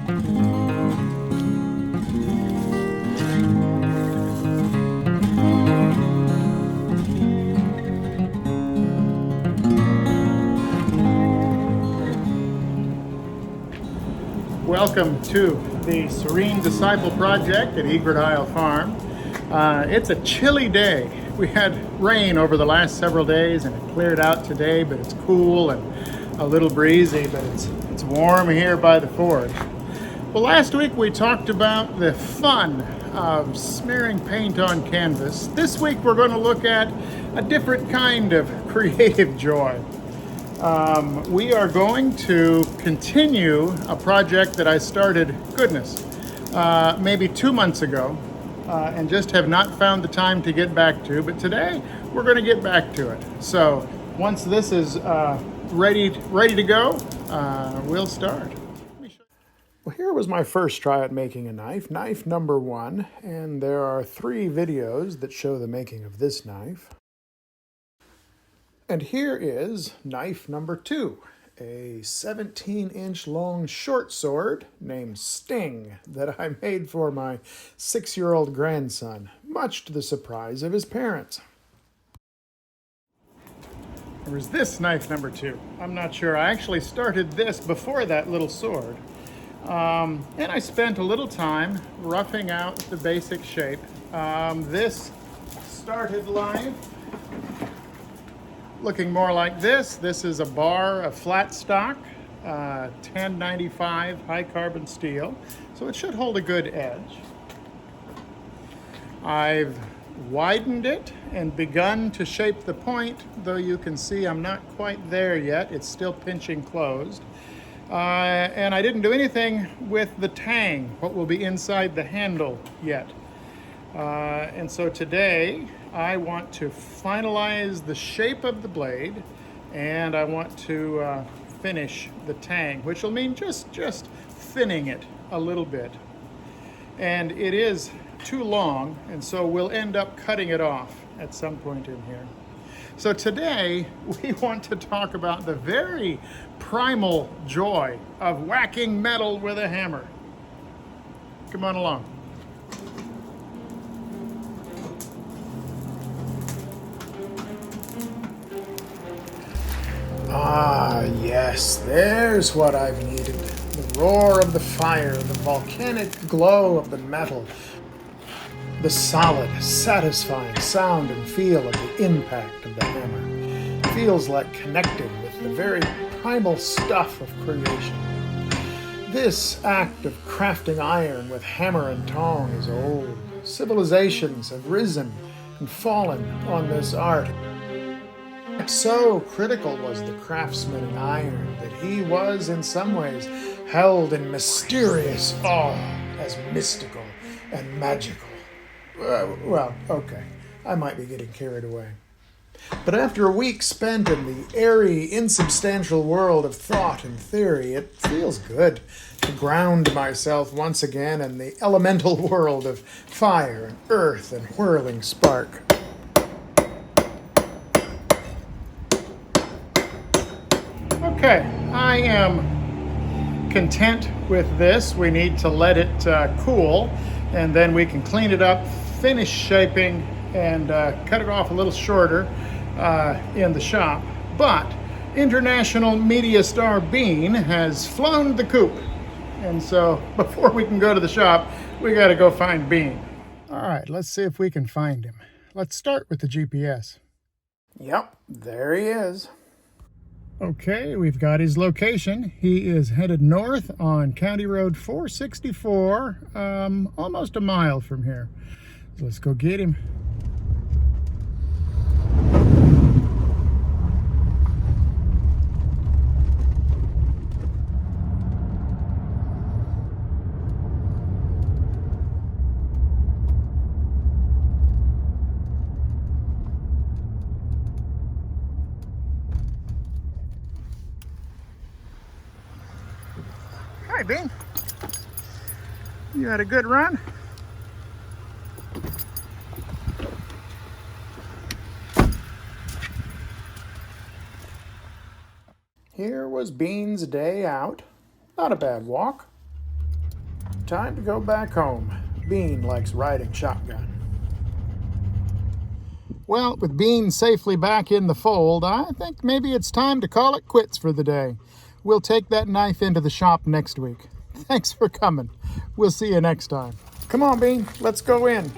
Welcome to the Serene Disciple Project at Egret Isle Farm. It's a chilly day. We had rain over the last several days and it cleared out today, but it's cool and a little breezy, but it's warm here by the forge. Well, last week we talked about the fun of smearing paint on canvas. This week we're going to look at a different kind of creative joy. We are going to continue a project that I started, maybe 2 months ago, and just have not found the time to get back to. But today, we're going to get back to it. So once this is ready to go, we'll start. Well, here was my first try at making a knife number 1, and there are 3 videos that show the making of this knife. And here is knife number 2, a 17-inch long short sword named Sting that I made for my 6-year-old grandson, much to the surprise of his parents. There was this knife number 2. I'm not sure. I actually started this before that little sword. And I spent a little time roughing out the basic shape. This started life looking more like this. This is a bar of flat stock, 1095 high carbon steel, so it should hold a good edge. I've widened it and begun to shape the point, though you can see I'm not quite there yet. It's still pinching closed. And I didn't do anything with the tang, what will be inside the handle, yet. And so today I want to finalize the shape of the blade, and I want to finish the tang, which will mean just thinning it a little bit. And it is too long, and so we'll end up cutting it off at some point in here. So today we want to talk about the very primal joy of whacking metal with a hammer. Come on along. Ah, yes, there's what I've needed. The roar of the fire, the volcanic glow of the metal, the solid, satisfying sound and feel of the impact of the hammer. It feels like connecting with the very primal stuff of creation. This act of crafting iron with hammer and tong is old. Civilizations have risen and fallen on this art. So critical was the craftsman in iron that he was in some ways held in mysterious awe as mystical and magical. Well, okay, I might be getting carried away. But after a week spent in the airy, insubstantial world of thought and theory, it feels good to ground myself once again in the elemental world of fire and earth and whirling spark. Okay, I am content with this. We need to let it cool, and then we can clean it up, finish shaping, and cut it off a little shorter in the shop. But international media star Bean has flown the coop, and so before we can go to the shop, we got to go find Bean. All right, let's see if we can find him. Let's start with the GPS. Yep, there he is. Okay, we've got his location. He is headed north on County Road 464, almost a mile from here. So let's go get him. Hi, Bean. You had a good run? Here was Bean's day out. Not a bad walk. time to go back home. Bean likes riding shotgun. Well, with Bean safely back in the fold, I think maybe it's time to call it quits for the day. We'll take that knife into the shop next week. Thanks for coming. We'll see you next time. Come on, Bean, let's go in.